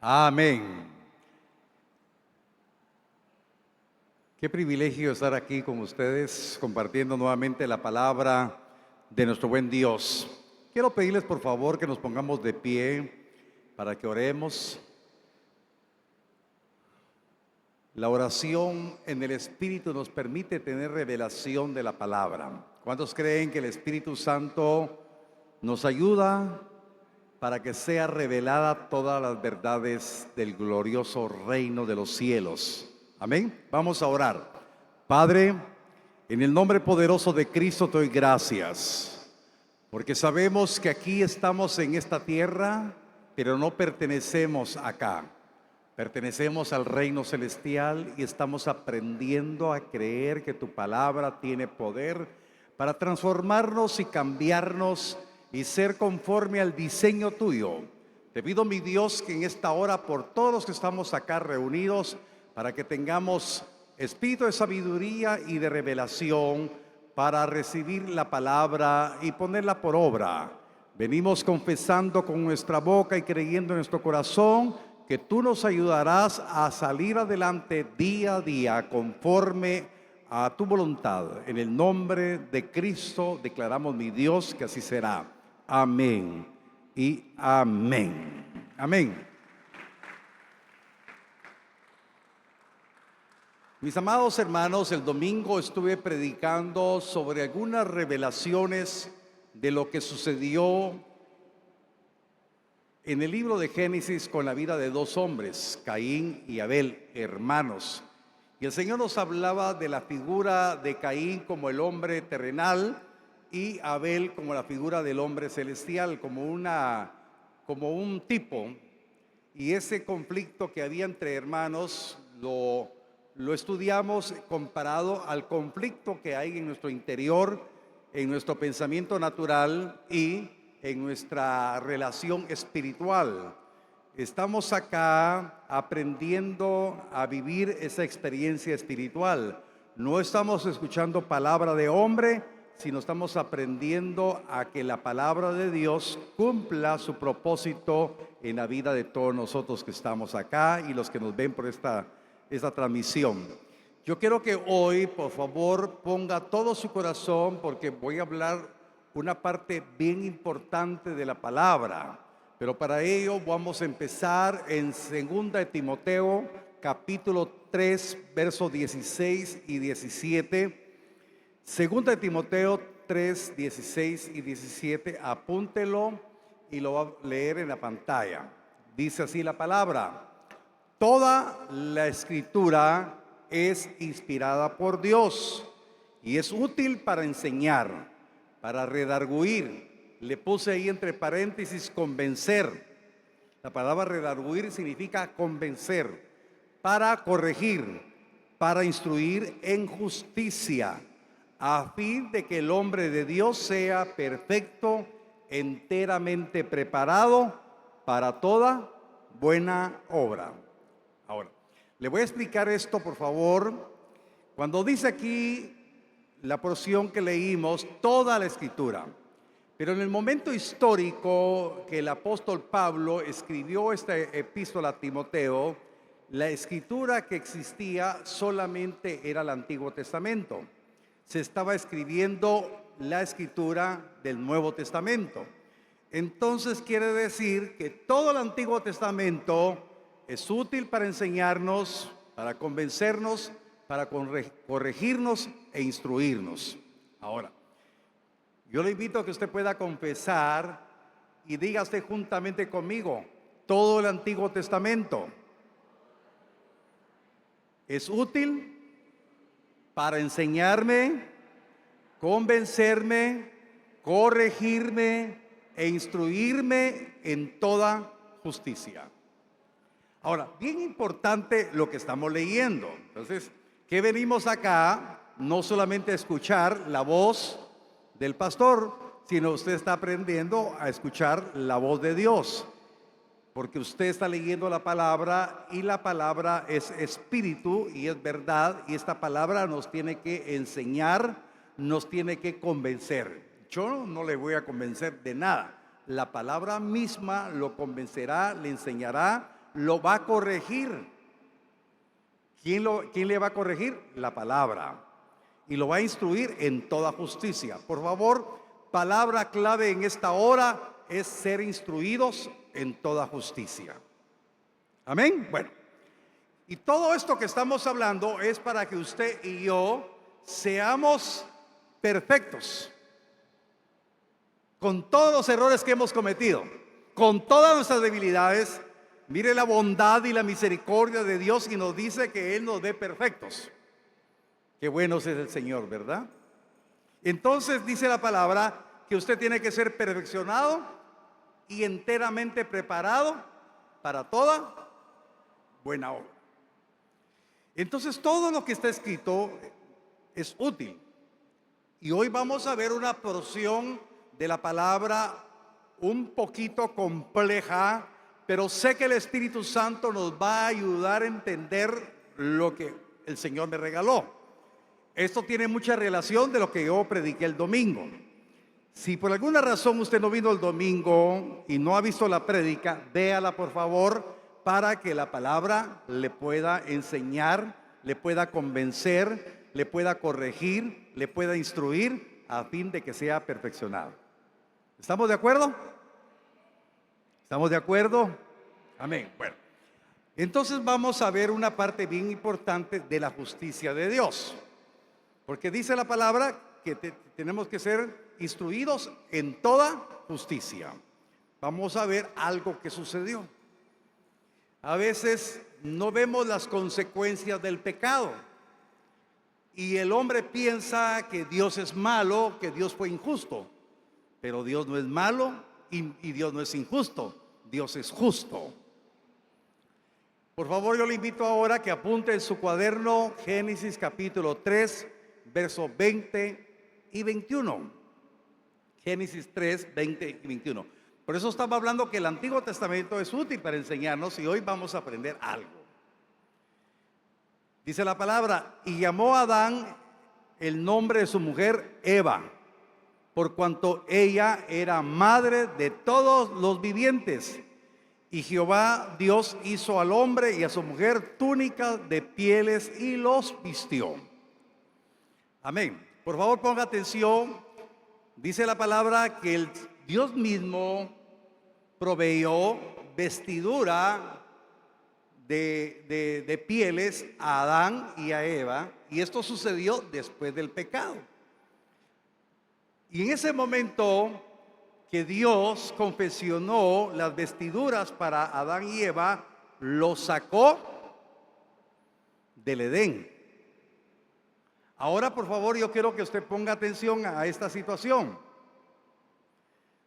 Amén. Qué privilegio estar aquí con ustedes compartiendo nuevamente la palabra de nuestro buen Dios. Quiero pedirles por favor que nos pongamos de pie para que oremos. La oración en el Espíritu nos permite tener revelación de la palabra. ¿Cuántos creen que el Espíritu Santo nos ayuda para que sea revelada todas las verdades del glorioso reino de los cielos? Amén. Vamos a orar. Padre, en el nombre poderoso de Cristo te doy gracias, porque sabemos que aquí estamos en esta tierra, pero no pertenecemos acá. Pertenecemos al reino celestial y estamos aprendiendo a creer que tu palabra tiene poder para transformarnos y cambiarnos y ser conforme al diseño tuyo. Te pido, mi Dios, que en esta hora por todos los que estamos acá reunidos, para que tengamos espíritu de sabiduría y de revelación para recibir la palabra y ponerla por obra. Venimos confesando con nuestra boca y creyendo en nuestro corazón que tú nos ayudarás a salir adelante día a día conforme a tu voluntad. En el nombre de Cristo declaramos, mi Dios, que así será. Amén y amén. Amén. Mis amados hermanos, el domingo estuve predicando sobre algunas revelaciones de lo que sucedió en el libro de Génesis con la vida de dos hombres, Caín y Abel, hermanos. Y el Señor nos hablaba de la figura de Caín como el hombre terrenal y Abel como la figura del hombre celestial, como un tipo. Y ese conflicto que había entre hermanos lo estudiamos comparado al conflicto que hay en nuestro interior, en nuestro pensamiento natural y en nuestra relación espiritual. Estamos acá aprendiendo a vivir esa experiencia espiritual. No estamos escuchando palabra de hombre, sino estamos aprendiendo a que la palabra de Dios cumpla su propósito en la vida de todos nosotros que estamos acá y los que nos ven por esta transmisión. Yo quiero que hoy, por favor, ponga todo su corazón, porque voy a hablar una parte bien importante de la palabra, pero para ello vamos a empezar en 2 de Timoteo, capítulo 3, versos 16 y 17. 2 de Timoteo 3, 16 y 17, apúntelo y lo va a leer en la pantalla. Dice así la palabra: toda la escritura es inspirada por Dios y es útil para enseñar, para redarguir. Le puse ahí entre paréntesis convencer. La palabra redarguir significa convencer, para corregir, para instruir en justicia, a fin de que el hombre de Dios sea perfecto, enteramente preparado para toda buena obra. Ahora, le voy a explicar esto, por favor. Cuando dice aquí la porción que leímos, toda la escritura, pero en el momento histórico que el apóstol Pablo escribió esta epístola a Timoteo, la escritura que existía solamente era el Antiguo Testamento. Se estaba escribiendo la escritura del Nuevo Testamento. Entonces quiere decir que todo el Antiguo Testamento es útil para enseñarnos, para convencernos, para corregirnos e instruirnos. Ahora, yo le invito a que usted pueda confesar y diga usted juntamente conmigo: todo el Antiguo Testamento es útil para enseñarme, convencerme, corregirme e instruirme en toda justicia. Ahora, bien importante lo que estamos leyendo. Entonces, ¿qué venimos acá? No solamente a escuchar la voz del pastor, sino usted está aprendiendo a escuchar la voz de Dios, porque usted está leyendo la palabra y la palabra es espíritu y es verdad, y esta palabra nos tiene que enseñar, nos tiene que convencer. Yo no le voy a convencer de nada. La palabra misma lo convencerá, le enseñará, lo va a corregir. ¿Quién le va a corregir? La palabra. Y lo va a instruir en toda justicia. Por favor, palabra clave en esta hora es ser instruidos en toda justicia. Amén. Bueno, y todo esto que estamos hablando es para que usted y yo seamos perfectos, con todos los errores que hemos cometido, con todas nuestras debilidades. Mire la bondad y la misericordia de Dios, y nos dice que Él nos ve perfectos. Qué bueno es el Señor, ¿verdad? Entonces dice la palabra que usted tiene que ser perfeccionado y enteramente preparado para toda buena obra. Entonces todo lo que está escrito es útil. Y hoy vamos a ver una porción de la palabra un poquito compleja, pero sé que el Espíritu Santo nos va a ayudar a entender lo que el Señor me regaló. Esto tiene mucha relación de lo que yo prediqué el domingo. Si por alguna razón usted no vino el domingo y no ha visto la prédica, véala por favor, para que la palabra le pueda enseñar, le pueda convencer, le pueda corregir, le pueda instruir a fin de que sea perfeccionado. ¿Estamos de acuerdo? ¿Estamos de acuerdo? Amén. Bueno, entonces vamos a ver una parte bien importante de la justicia de Dios. Porque dice la palabra que tenemos que ser instruidos en toda justicia. Vamos a ver algo que sucedió. A veces no vemos las consecuencias del pecado. Y el hombre piensa que Dios es malo, que Dios fue injusto. Pero Dios no es malo y Dios no es injusto. Dios es justo. Por favor, yo le invito ahora que apunte en su cuaderno Génesis capítulo 3, versos 20 y 21. Génesis 3, 20 y 21. Por eso estamos hablando que el Antiguo Testamento es útil para enseñarnos, y hoy vamos a aprender algo. Dice la palabra: y llamó a Adán el nombre de su mujer Eva, por cuanto ella era madre de todos los vivientes. Y Jehová Dios hizo al hombre y a su mujer túnicas de pieles y los vistió. Amén. Por favor, ponga atención. Dice la palabra que el Dios mismo proveyó vestidura de pieles a Adán y a Eva, y esto sucedió después del pecado. Y en ese momento que Dios confeccionó las vestiduras para Adán y Eva, los sacó del Edén. Ahora, por favor, yo quiero que usted ponga atención a esta situación.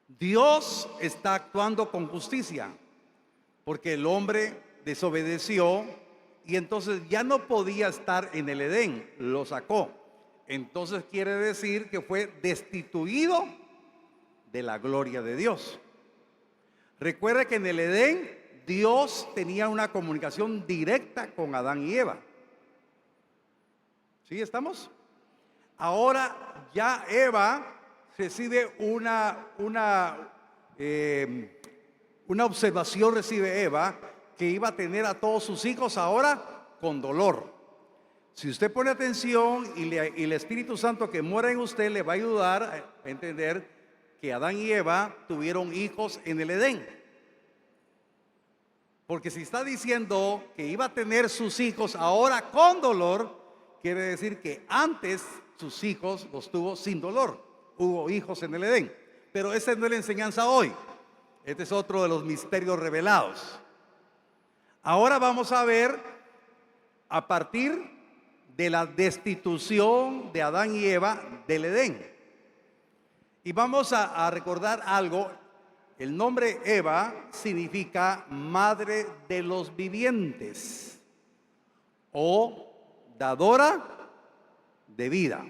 Dios está actuando con justicia, porque el hombre desobedeció y entonces ya no podía estar en el Edén, lo sacó. Entonces quiere decir que fue destituido de la gloria de Dios. Recuerde que en el Edén Dios tenía una comunicación directa con Adán y Eva. ¿Sí estamos? Ahora ya Eva recibe una observación, recibe Eva, que iba a tener a todos sus hijos ahora con dolor. Si usted pone atención y el Espíritu Santo que mora en usted le va a ayudar a entender que Adán y Eva tuvieron hijos en el Edén. Porque si está diciendo que iba a tener sus hijos ahora con dolor, quiere decir que antes sus hijos los tuvo sin dolor. Hubo hijos en el Edén. Pero esa no es la enseñanza hoy. Este es otro de los misterios revelados. Ahora vamos a ver a partir de la destitución de Adán y Eva del Edén. Y vamos a recordar algo. El nombre Eva significa madre de los vivientes o dadora de vida.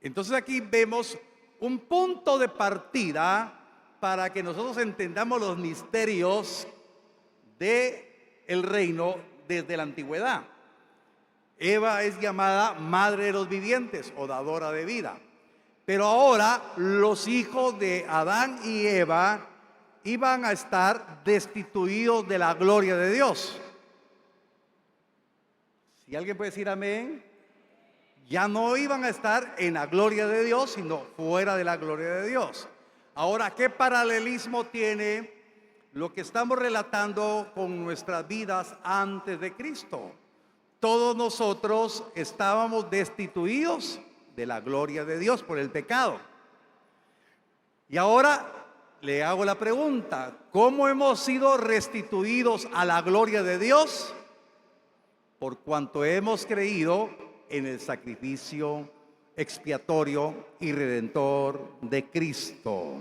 Entonces aquí vemos un punto de partida para que nosotros entendamos los misterios del reino desde la antigüedad. Eva es llamada madre de los vivientes o dadora de vida. Pero ahora los hijos de Adán y Eva iban a estar destituidos de la gloria de Dios. Si alguien puede decir amén, ya no iban a estar en la gloria de Dios, sino fuera de la gloria de Dios. Ahora, ¿qué paralelismo tiene lo que estamos relatando con nuestras vidas antes de Cristo? Todos nosotros estábamos destituidos de la gloria de Dios por el pecado. Y ahora le hago la pregunta: ¿cómo hemos sido restituidos a la gloria de Dios? Por cuanto hemos creído en el sacrificio expiatorio y redentor de Cristo.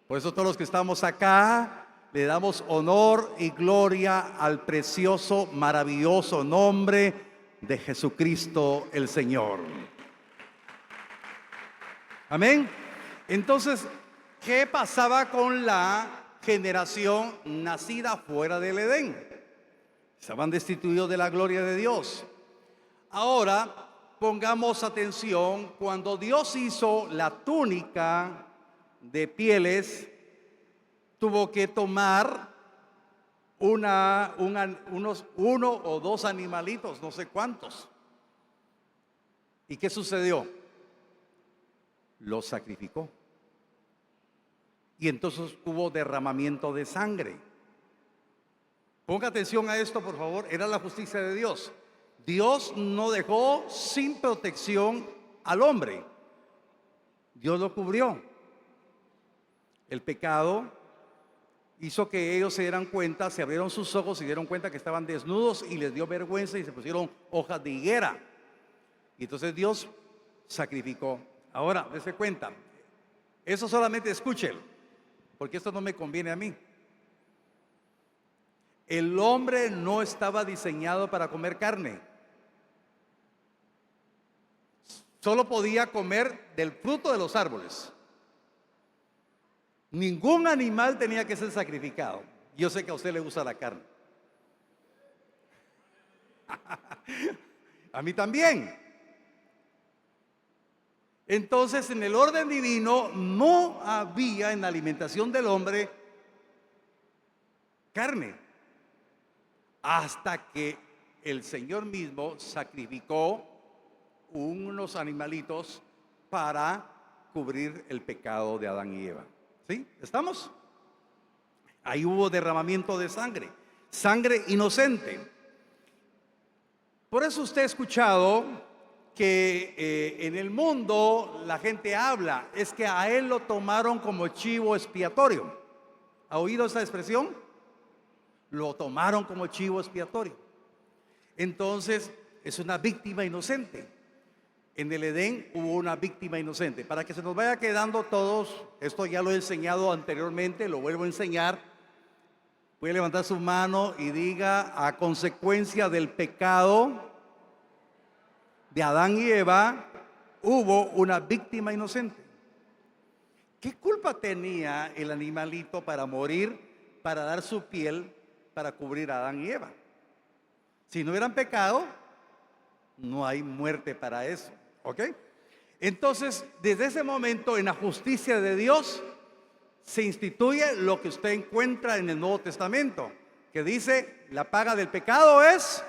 Por eso todos los que estamos acá le damos honor y gloria al precioso, maravilloso nombre de Jesucristo el Señor. Amén. Entonces, ¿qué pasaba con la generación nacida fuera del Edén? Estaban destituidos de la gloria de Dios. Ahora, pongamos atención, cuando Dios hizo la túnica de pieles, tuvo que tomar uno o dos animalitos, no sé cuántos. ¿Y qué sucedió? Los sacrificó. Y entonces hubo derramamiento de sangre. Ponga atención a esto, por favor. Era la justicia de Dios. Dios no dejó sin protección al hombre. Dios lo cubrió. El pecado hizo que ellos se dieran cuenta, se abrieron sus ojos, se dieron cuenta que estaban desnudos y les dio vergüenza y se pusieron hojas de higuera. Y entonces Dios sacrificó. Ahora, dése cuenta, eso solamente escúchelo, porque esto no me conviene a mí. El hombre no estaba diseñado para comer carne. Solo podía comer del fruto de los árboles. Ningún animal tenía que ser sacrificado. Yo sé que a usted le gusta la carne. A mí también. Entonces, en el orden divino no había en la alimentación del hombre carne, hasta que el Señor mismo sacrificó unos animalitos para cubrir el pecado de Adán y Eva. ¿Sí? ¿Estamos? Ahí hubo derramamiento de sangre, sangre inocente. Por eso usted ha escuchado que en el mundo la gente habla, es que a él lo tomaron como chivo expiatorio. ¿Ha oído esa expresión? Lo tomaron como chivo expiatorio. Entonces, es una víctima inocente. En el Edén hubo una víctima inocente. Para que se nos vaya quedando todos, esto ya lo he enseñado anteriormente, lo vuelvo a enseñar. Puede levantar su mano y diga: a consecuencia del pecado de Adán y Eva, hubo una víctima inocente. ¿Qué culpa tenía el animalito para morir, para dar su piel, para cubrir a Adán y Eva? Si no hubieran pecado, no hay muerte para eso. ¿Ok? Entonces, desde ese momento, en la justicia de Dios, se instituye lo que usted encuentra en el Nuevo Testamento, que dice: la paga del pecado es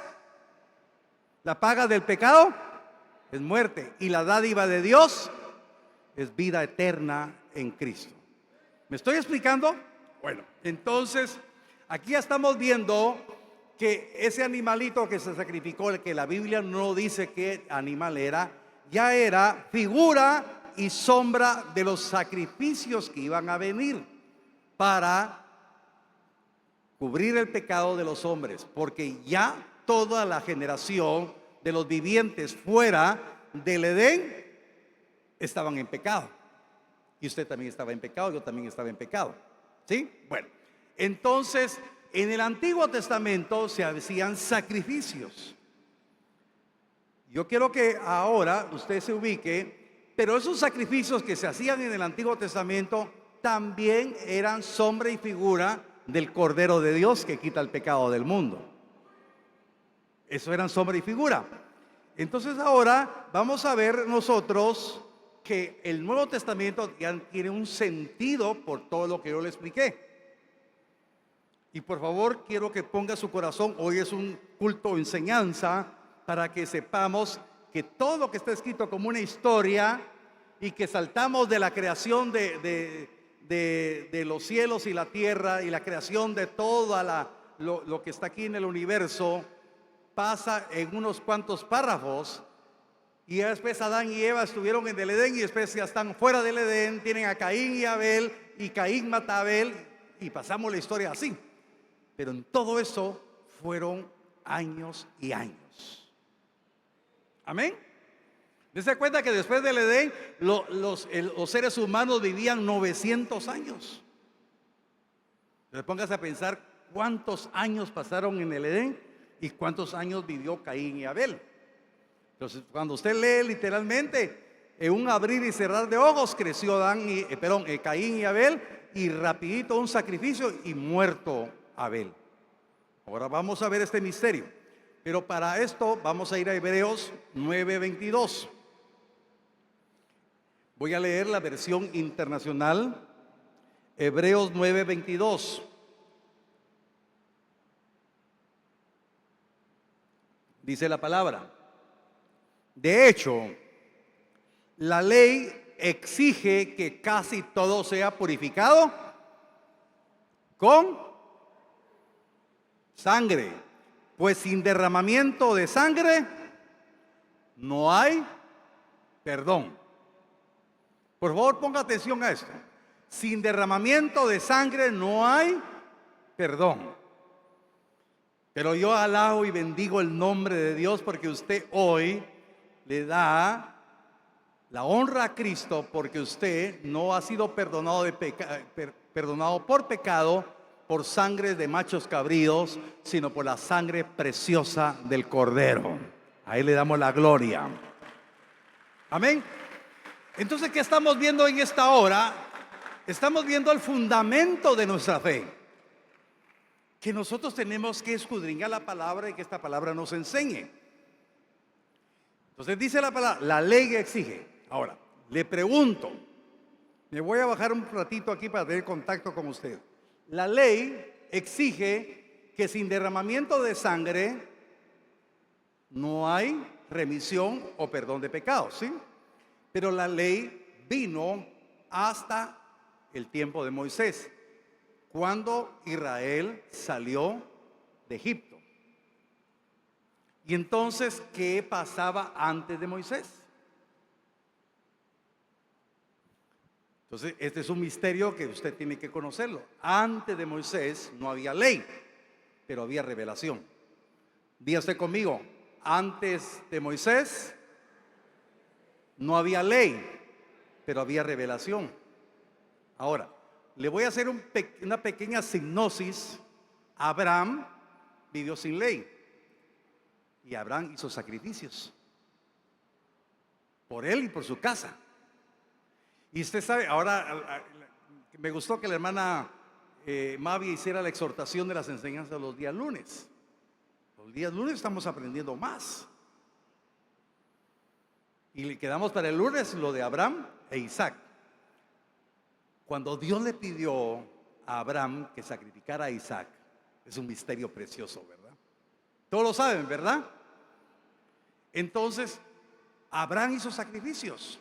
muerte, y la dádiva de Dios es vida eterna en Cristo. ¿Me estoy explicando? Bueno, entonces aquí ya estamos viendo que ese animalito que se sacrificó, el que la Biblia no dice qué animal era, ya era figura y sombra de los sacrificios que iban a venir para cubrir el pecado de los hombres, porque ya toda la generación de los vivientes fuera del Edén estaban en pecado. Y usted también estaba en pecado, yo también estaba en pecado. ¿Sí? Bueno, entonces en el Antiguo Testamento se hacían sacrificios. Yo quiero que ahora usted se ubique, pero esos sacrificios que se hacían en el Antiguo Testamento también eran sombra y figura del Cordero de Dios que quita el pecado del mundo. Eso eran sombra y figura. Entonces ahora vamos a ver nosotros que el Nuevo Testamento ya tiene un sentido por todo lo que yo le expliqué. Y por favor, quiero que ponga su corazón, hoy es un culto de enseñanza, para que sepamos que todo lo que está escrito como una historia y que saltamos de la creación de los cielos y la tierra y la creación de todo lo que está aquí en el universo, pasa en unos cuantos párrafos. Y después Adán y Eva estuvieron en el Edén y después ya están fuera del Edén, tienen a Caín y Abel y Caín mata a Abel y pasamos la historia así. Pero en todo eso fueron años y años. Amén. ¿Se cuenta que después del Edén los seres humanos vivían 900 años? Entonces póngase a pensar cuántos años pasaron en el Edén y cuántos años vivió Caín y Abel. Entonces cuando usted lee literalmente, en un abrir y cerrar de ojos creció Caín y Abel, y rapidito un sacrificio y muerto Abel. Ahora vamos a ver este misterio, pero para esto vamos a ir a Hebreos 9:22. Voy a leer la versión internacional, Hebreos 9:22. Dice la palabra: de hecho, la ley exige que casi todo sea purificado con sangre, pues sin derramamiento de sangre no hay perdón. Por favor, ponga atención a esto. Sin derramamiento de sangre no hay perdón. Pero yo alabo y bendigo el nombre de Dios porque usted hoy le da la honra a Cristo, porque usted no ha sido perdonado por pecado, por sangre de machos cabríos, sino por la sangre preciosa del Cordero. Ahí le damos la gloria. Amén. Entonces, ¿qué estamos viendo en esta hora? Estamos viendo el fundamento de nuestra fe, que nosotros tenemos que escudriñar la palabra y que esta palabra nos enseñe. Entonces dice la palabra, la ley exige. Ahora, le pregunto, me voy a bajar un ratito aquí para tener contacto con usted. La ley exige que sin derramamiento de sangre no hay remisión o perdón de pecados, ¿sí? Pero la ley vino hasta el tiempo de Moisés, cuando Israel salió de Egipto. Y entonces, ¿qué pasaba antes de Moisés? Entonces, este es un misterio que usted tiene que conocerlo. Antes de Moisés no había ley, pero había revelación. Diga usted conmigo, antes de Moisés no había ley, pero había revelación. Ahora, le voy a hacer una pequeña sinopsis. Abraham vivió sin ley y Abraham hizo sacrificios por él y por su casa. Y usted sabe, ahora me gustó que la hermana Mavi hiciera la exhortación de las enseñanzas los días lunes. Los días lunes estamos aprendiendo más. Y le quedamos para el lunes lo de Abraham e Isaac. Cuando Dios le pidió a Abraham que sacrificara a Isaac, es un misterio precioso, ¿verdad? Todos lo saben, ¿verdad? Entonces, Abraham hizo sacrificios.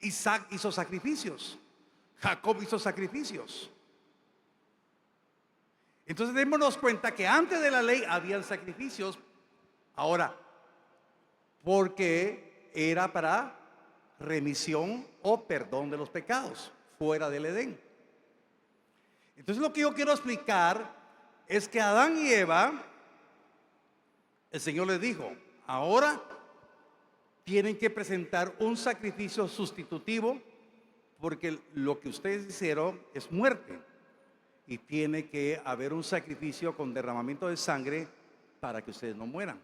Isaac hizo sacrificios. Jacob hizo sacrificios. Entonces démonos cuenta que antes de la ley habían sacrificios. Ahora, porque era para remisión o perdón de los pecados fuera del Edén. Entonces lo que yo quiero explicar es que Adán y Eva, el Señor les dijo, ahora tienen que presentar un sacrificio sustitutivo, porque lo que ustedes hicieron es muerte y tiene que haber un sacrificio con derramamiento de sangre para que ustedes no mueran.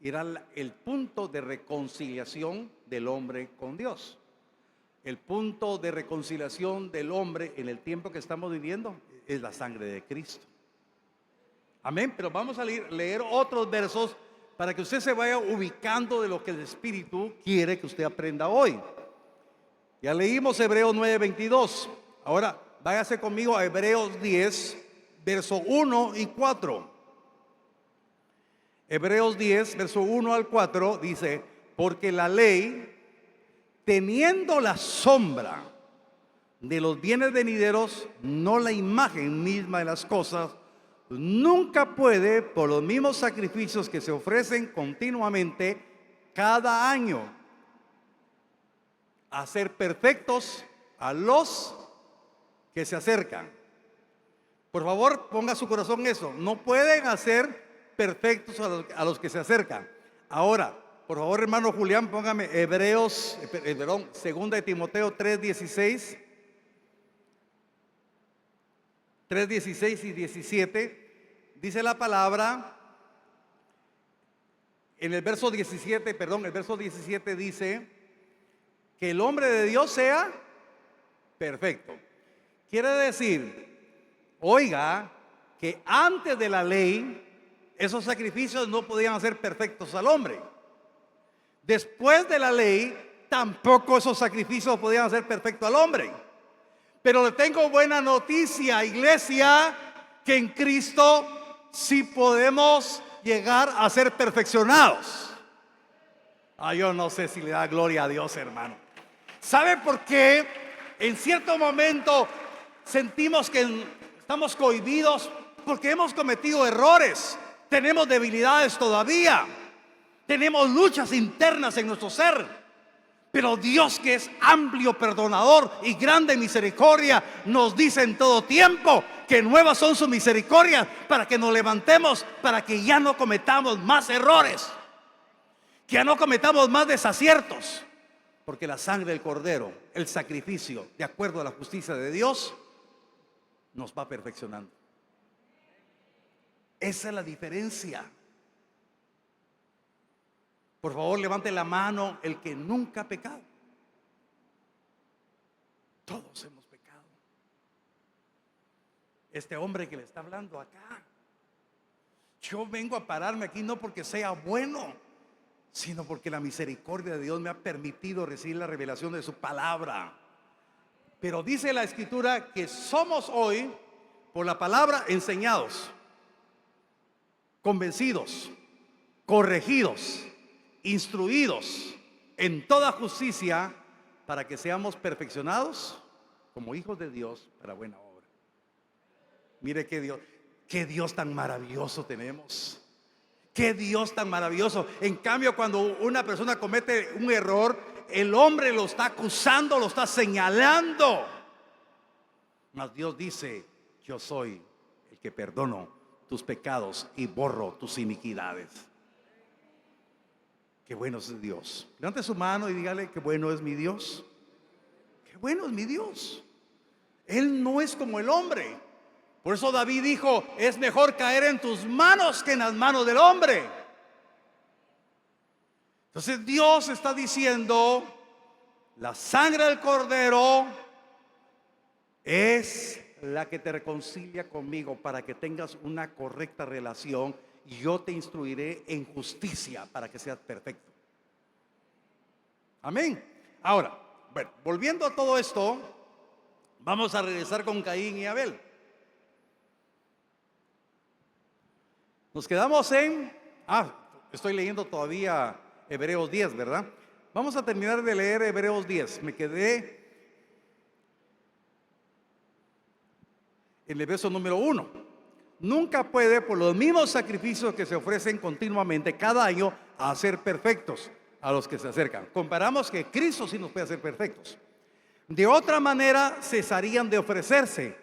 Era el punto de reconciliación del hombre con Dios. El punto de reconciliación del hombre en el tiempo que estamos viviendo es la sangre de Cristo. Amén. Pero vamos a leer otros versos para que usted se vaya ubicando de lo que el Espíritu quiere que usted aprenda hoy. Ya leímos Hebreos 9:22. Ahora váyase conmigo a Hebreos 10, verso 1 y 4. Hebreos 10, verso 1 al 4 dice: porque la ley, teniendo la sombra de los bienes venideros, no la imagen misma de las cosas, nunca puede, por los mismos sacrificios que se ofrecen continuamente cada año, hacer perfectos a los que se acercan. Por favor, ponga su corazón en eso. No pueden hacer perfectos a los que se acercan. Ahora, por favor, hermano Julián, póngame segunda de Timoteo 3:16 y 17. Dice la palabra en el verso 17, el verso 17 dice que el hombre de Dios sea perfecto. Quiere decir, oiga, que antes de la ley esos sacrificios no podían hacer perfectos al hombre. Después de la ley tampoco esos sacrificios podían hacer perfecto al hombre. Pero le tengo buena noticia, iglesia, que en Cristo sí podemos llegar a ser perfeccionados. Yo no sé si le da gloria a Dios, hermano. ¿Sabe por qué? En cierto momento sentimos que estamos cohibidos porque hemos cometido errores, tenemos debilidades todavía, tenemos luchas internas en nuestro ser. Pero Dios, que es amplio, perdonador y grande en misericordia, nos dice en todo tiempo que nuevas son sus misericordias, para que nos levantemos, para que ya no cometamos más errores, que ya no cometamos más desaciertos, porque la sangre del Cordero, el sacrificio de acuerdo a la justicia de Dios, nos va perfeccionando. Esa es la diferencia. Por favor, levante la mano el que nunca ha pecado. Todos hemos pecado. Este hombre que le está hablando acá, yo vengo a pararme aquí no porque sea bueno, sino porque la misericordia de Dios me ha permitido recibir la revelación de su palabra. Pero dice la Escritura que somos hoy, por la palabra, enseñados, convencidos, corregidos, instruidos en toda justicia, para que seamos perfeccionados como hijos de Dios para buena obra. Mire qué Dios tan maravilloso tenemos. Qué Dios tan maravilloso. En cambio, cuando una persona comete un error, el hombre lo está acusando, lo está señalando. Mas Dios dice: yo soy el que perdono tus pecados y borro tus iniquidades. Qué bueno es Dios. Levante su mano y dígale: qué bueno es mi Dios. Qué bueno es mi Dios. Él no es como el hombre. Por eso David dijo: es mejor caer en tus manos que en las manos del hombre. Entonces Dios está diciendo: la sangre del Cordero es la que te reconcilia conmigo, para que tengas una correcta relación, y yo te instruiré en justicia para que seas perfecto. Amén. Ahora, bueno, volviendo a todo esto, vamos a regresar con Caín y Abel. Nos quedamos estoy leyendo todavía Hebreos 10, ¿verdad? Vamos a terminar de leer Hebreos 10. Me quedé en el verso número 1. Nunca puede, por los mismos sacrificios que se ofrecen continuamente cada año, hacer perfectos a los que se acercan. Comparamos que Cristo sí nos puede hacer perfectos. De otra manera cesarían de ofrecerse,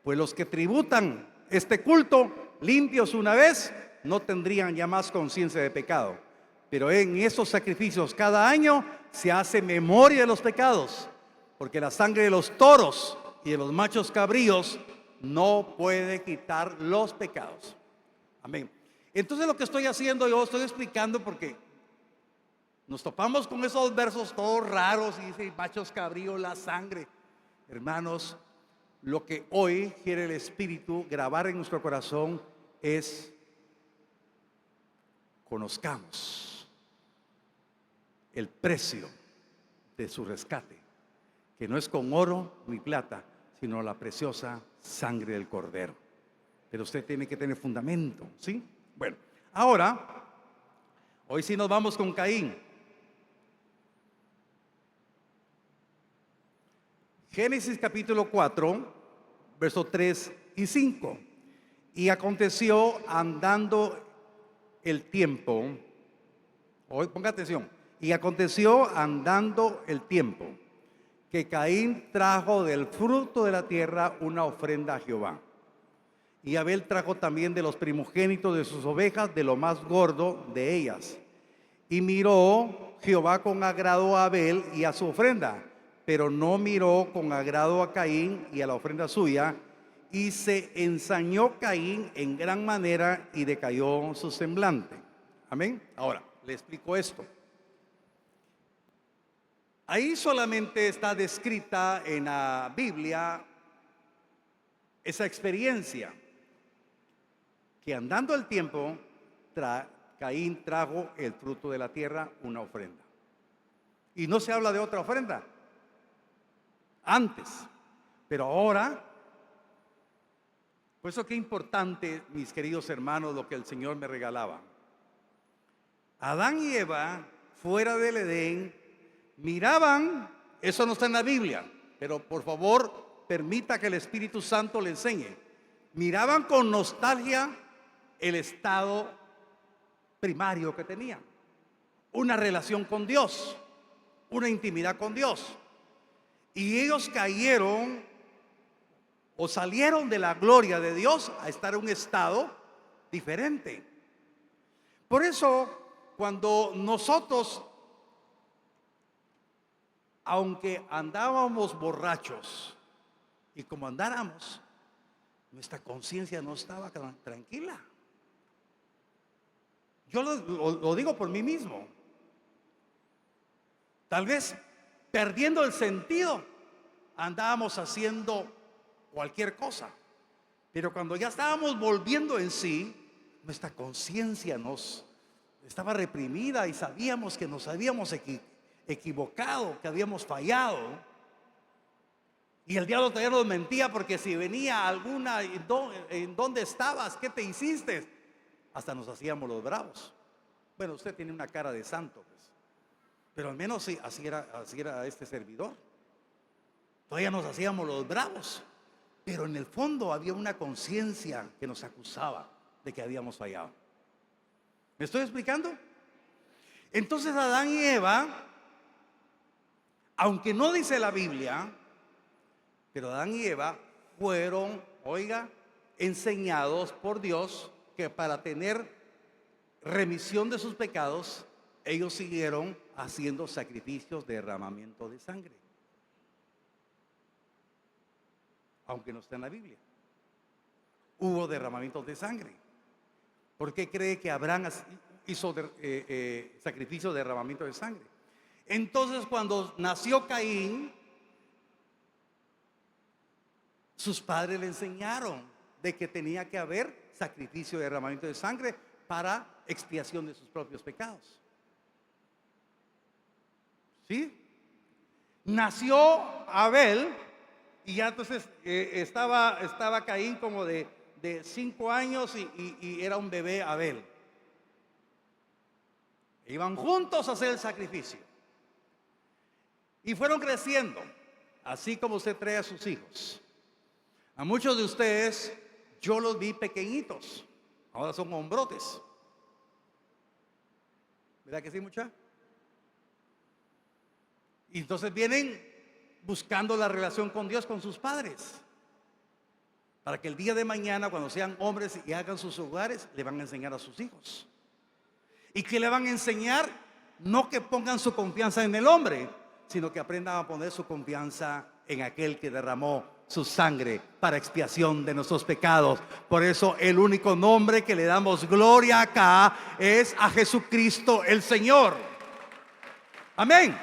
pues los que tributan este culto, limpios una vez, no tendrían ya más conciencia de pecado. Pero en estos sacrificios cada año se hace memoria de los pecados, porque la sangre de los toros y de los machos cabríos no puede quitar los pecados. Amén. Entonces lo que estoy haciendo, yo estoy explicando, porque nos topamos con esos versos todos raros y dice machos cabríos, la sangre. Hermanos, lo que hoy quiere el Espíritu grabar en nuestro corazón es: conozcamos el precio de su rescate, que no es con oro ni plata, sino la preciosa sangre del Cordero. Pero usted tiene que tener fundamento, ¿sí? Bueno, ahora, hoy sí nos vamos con Caín. Génesis capítulo 4, versos 3 y 5. Y aconteció andando el tiempo, hoy ponga atención, y aconteció andando el tiempo, que Caín trajo del fruto de la tierra una ofrenda a Jehová. Y Abel trajo también de los primogénitos de sus ovejas, de lo más gordo de ellas. Y miró Jehová con agrado a Abel y a su ofrenda, pero no miró con agrado a Caín y a la ofrenda suya. Y se ensañó Caín en gran manera y decayó su semblante. Amén. Ahora, le explico esto. Ahí solamente está descrita en la Biblia esa experiencia, que andando el tiempo, Caín trajo el fruto de la tierra, una ofrenda. Y no se habla de otra ofrenda antes, pero ahora, por eso qué importante, mis queridos hermanos, lo que el Señor me regalaba. Adán y Eva, fuera del Edén, miraban, eso no está en la Biblia, pero por favor, permita que el Espíritu Santo le enseñe. Miraban con nostalgia el estado primario que tenían, una relación con Dios, una intimidad con Dios. Y ellos cayeron o salieron de la gloria de Dios a estar en un estado diferente. Por eso, cuando nosotros, aunque andábamos borrachos, y como andáramos, nuestra conciencia no estaba tranquila. Yo lo digo por mí mismo. Tal vez perdiendo el sentido, andábamos haciendo cualquier cosa. Pero cuando ya estábamos volviendo en sí, nuestra conciencia nos estaba reprimida y sabíamos que nos habíamos equivocado, que habíamos fallado. Y el diablo todavía nos mentía, porque si venía alguna, ¿en dónde estabas? ¿Qué te hiciste? Hasta nos hacíamos los bravos. Bueno, usted tiene una cara de santo, pues. Pero al menos sí, así era este servidor. Todavía nos hacíamos los bravos, pero en el fondo había una conciencia que nos acusaba de que habíamos fallado. ¿Me estoy explicando? Entonces Adán y Eva, aunque no dice la Biblia, pero Adán y Eva fueron, oiga, enseñados por Dios que para tener remisión de sus pecados, ellos siguieron haciendo sacrificios de derramamiento de sangre. Aunque no está en la Biblia, hubo derramamientos de sangre. ¿Por qué cree que Abraham hizo sacrificio de derramamiento de sangre? Entonces, cuando nació Caín, sus padres le enseñaron de que tenía que haber sacrificio de derramamiento de sangre para expiación de sus propios pecados. ¿Sí? Nació Abel y ya entonces estaba Caín como de 5 años y era un bebé Abel. Iban juntos a hacer el sacrificio. Y fueron creciendo, así como usted trae a sus hijos. A muchos de ustedes yo los vi pequeñitos, ahora son hombrotes. ¿Verdad que sí, muchacha? Y entonces vienen buscando la relación con Dios, con sus padres, para que el día de mañana, cuando sean hombres y hagan sus hogares, le van a enseñar a sus hijos. ¿Y qué le van a enseñar? No que pongan su confianza en el hombre, sino que aprendan a poner su confianza en aquel que derramó su sangre para expiación de nuestros pecados. Por eso el único nombre que le damos gloria acá es a Jesucristo el Señor. Amén.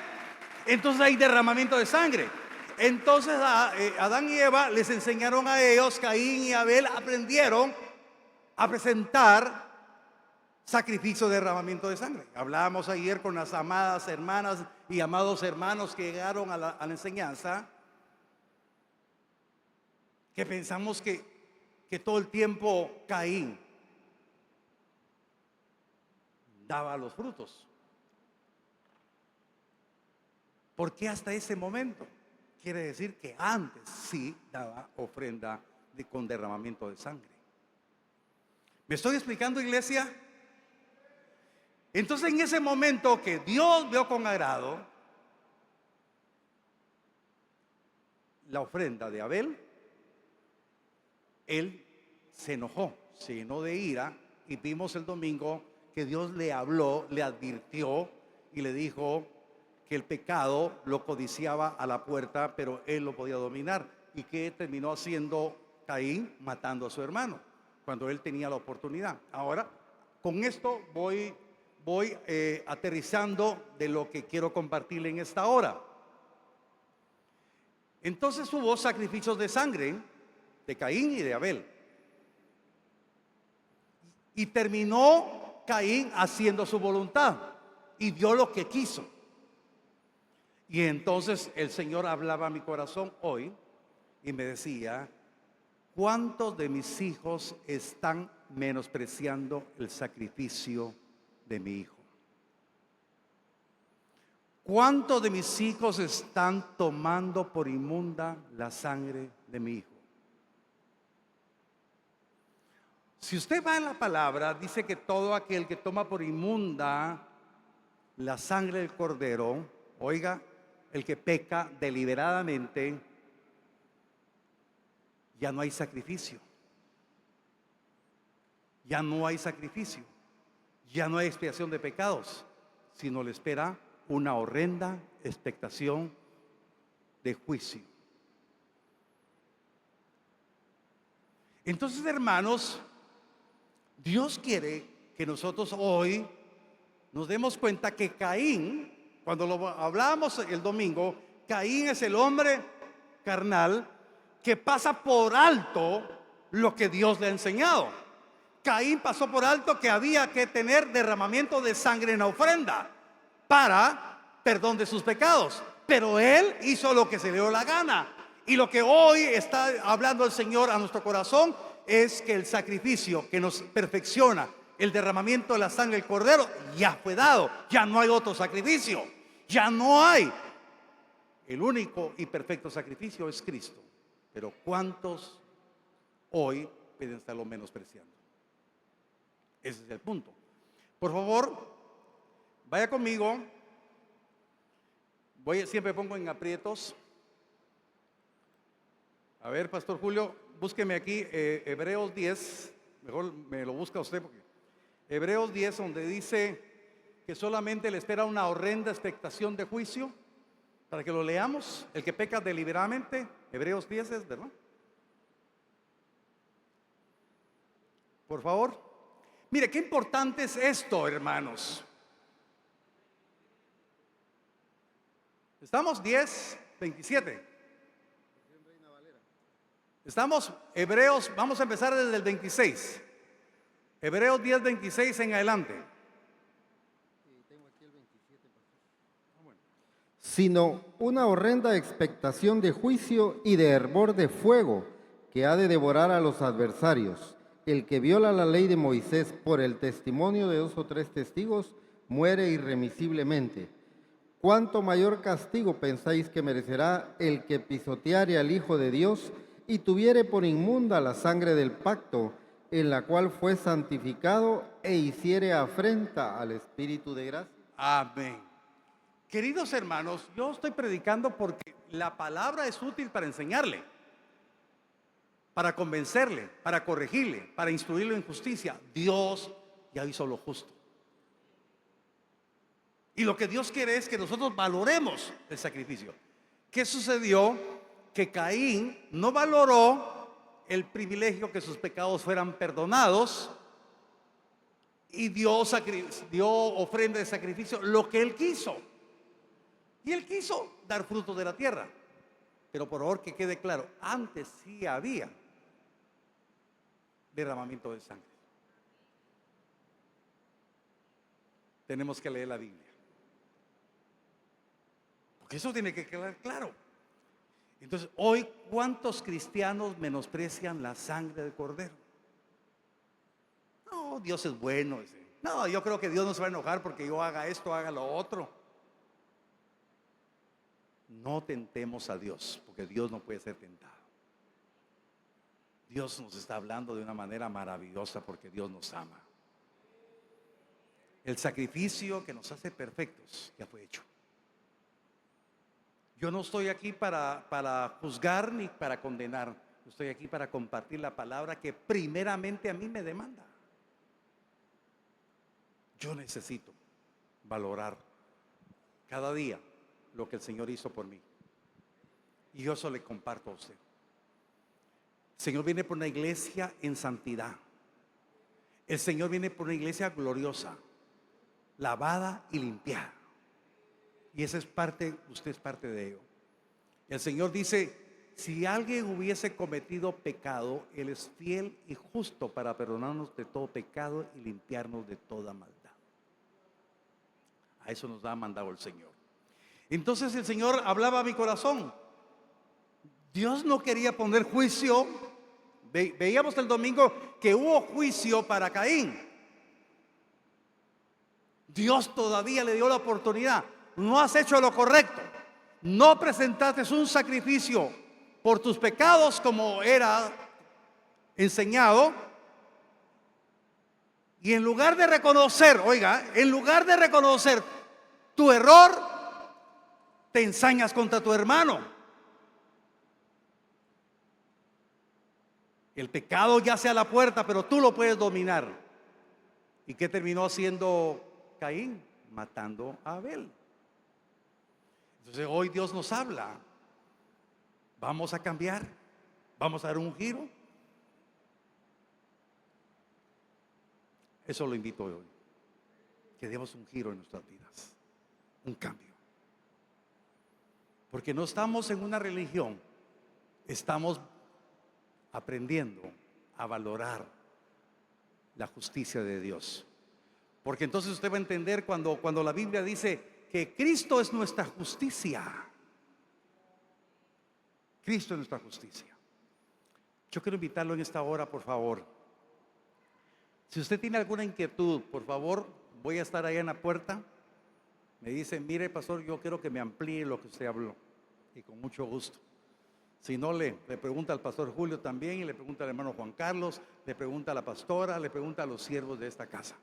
Entonces hay derramamiento de sangre. Entonces Adán y Eva les enseñaron a ellos, Caín y Abel aprendieron a presentar sacrificio de derramamiento de sangre. Hablábamos ayer con las amadas hermanas y amados hermanos que llegaron a la enseñanza. que pensamos que todo el tiempo Caín daba los frutos. ¿Por qué hasta ese momento? Quiere decir que antes sí daba ofrenda con derramamiento de sangre. ¿Me estoy explicando, iglesia? Entonces, en ese momento que Dios vio con agrado la ofrenda de Abel, él se enojó, se llenó de ira, y vimos el domingo que Dios le habló, le advirtió y le dijo que el pecado lo codiciaba a la puerta, pero él lo podía dominar. ¿Y qué terminó haciendo Caín? Matando a su hermano cuando él tenía la oportunidad. Ahora, con esto voy aterrizando de lo que quiero compartirle en esta hora. Entonces hubo sacrificios de sangre de Caín y de Abel, y terminó Caín haciendo su voluntad y dio lo que quiso. Y entonces el Señor hablaba a mi corazón hoy y me decía: ¿cuántos de mis hijos están menospreciando el sacrificio de mi hijo? ¿Cuántos de mis hijos están tomando por inmunda la sangre de mi hijo? Si usted va en la palabra, dice que todo aquel que toma por inmunda la sangre del cordero, oiga, el que peca deliberadamente, ya no hay sacrificio. Ya no hay sacrificio. Ya no hay expiación de pecados, sino le espera una horrenda expectación de juicio. Entonces, hermanos, Dios quiere que nosotros hoy nos demos cuenta que Caín, cuando lo hablábamos el domingo, Caín es el hombre carnal que pasa por alto lo que Dios le ha enseñado. Caín pasó por alto que había que tener derramamiento de sangre en la ofrenda para perdón de sus pecados, pero él hizo lo que se le dio la gana. Y lo que hoy está hablando el Señor a nuestro corazón es que el sacrificio que nos perfecciona, el derramamiento de la sangre del cordero, ya fue dado. Ya no hay otro sacrificio, ya no hay. El único y perfecto sacrificio es Cristo. Pero ¿cuántos hoy pueden estarlo menospreciando? Ese es el punto. Por favor, vaya conmigo. Siempre pongo en aprietos. A ver, Pastor Julio, búsqueme aquí Hebreos 10. Mejor me lo busca usted, porque Hebreos 10, donde dice que solamente le espera una horrenda expectación de juicio, para que lo leamos. El que peca deliberadamente, Hebreos 10 es, ¿verdad? Por favor. Mire, qué importante es esto, hermanos. Estamos 10:27. Estamos Hebreos, vamos a empezar desde el 26. Hebreos 10:26 en adelante. Sino una horrenda expectación de juicio y de hervor de fuego que ha de devorar a los adversarios. El que viola la ley de Moisés por el testimonio de 2 o 3 testigos muere irremisiblemente. ¿Cuánto mayor castigo pensáis que merecerá el que pisoteare al Hijo de Dios y tuviere por inmunda la sangre del pacto, en la cual fue santificado, e hiciere afrenta al Espíritu de gracia? Amén. Queridos hermanos, yo estoy predicando porque la palabra es útil para enseñarle, para convencerle, para corregirle, para instruirlo en justicia. Dios ya hizo lo justo. Y lo que Dios quiere es que nosotros valoremos el sacrificio. ¿Qué sucedió? Que Caín no valoró el privilegio que sus pecados fueran perdonados y dio ofrenda de sacrificio, lo que él quiso. Y él quiso dar fruto de la tierra. Pero por favor que quede claro, antes sí había derramamiento de sangre. Tenemos que leer la Biblia, porque eso tiene que quedar claro. Entonces, hoy, ¿cuántos cristianos menosprecian la sangre del Cordero? No, Dios es bueno. Dice. No, yo creo que Dios no se va a enojar porque yo haga esto, haga lo otro. No tentemos a Dios, porque Dios no puede ser tentado. Dios nos está hablando de una manera maravillosa porque Dios nos ama. El sacrificio que nos hace perfectos ya fue hecho. Yo no estoy aquí para juzgar ni para condenar. Yo estoy aquí para compartir la palabra que primeramente a mí me demanda. Yo necesito valorar cada día lo que el Señor hizo por mí. Y yo eso le comparto a usted. El Señor viene por una iglesia en santidad. El Señor viene por una iglesia gloriosa, lavada y limpiada. Y esa es parte, usted es parte de ello. El Señor dice, si alguien hubiese cometido pecado, Él es fiel y justo para perdonarnos de todo pecado y limpiarnos de toda maldad. A eso nos ha mandado el Señor. Entonces el Señor hablaba a mi corazón. Dios no quería poner juicio. Veíamos el domingo que hubo juicio para Caín. Dios todavía le dio la oportunidad. No has hecho lo correcto. No presentaste un sacrificio por tus pecados como era enseñado. Y en lugar de reconocer, oiga, en lugar de reconocer tu error, te ensañas contra tu hermano. El pecado yace a la puerta, pero tú lo puedes dominar. ¿Y qué terminó haciendo Caín? Matando a Abel. Entonces hoy Dios nos habla. Vamos a cambiar. Vamos a dar un giro. Eso lo invito hoy. Que demos un giro en nuestras vidas. Un cambio. Porque no estamos en una religión. Estamos aprendiendo a valorar la justicia de Dios. Porque entonces usted va a entender cuando la Biblia dice que Cristo es nuestra justicia. Cristo es nuestra justicia. Yo quiero invitarlo en esta hora, por favor. Si usted tiene alguna inquietud, por favor, voy a estar ahí en la puerta. Me dice, mire, pastor, yo quiero que me amplíe lo que usted habló. Y con mucho gusto. Si no, le pregunta al pastor Julio también, y le pregunta al hermano Juan Carlos, le pregunta a la pastora, le pregunta a los siervos de esta casa.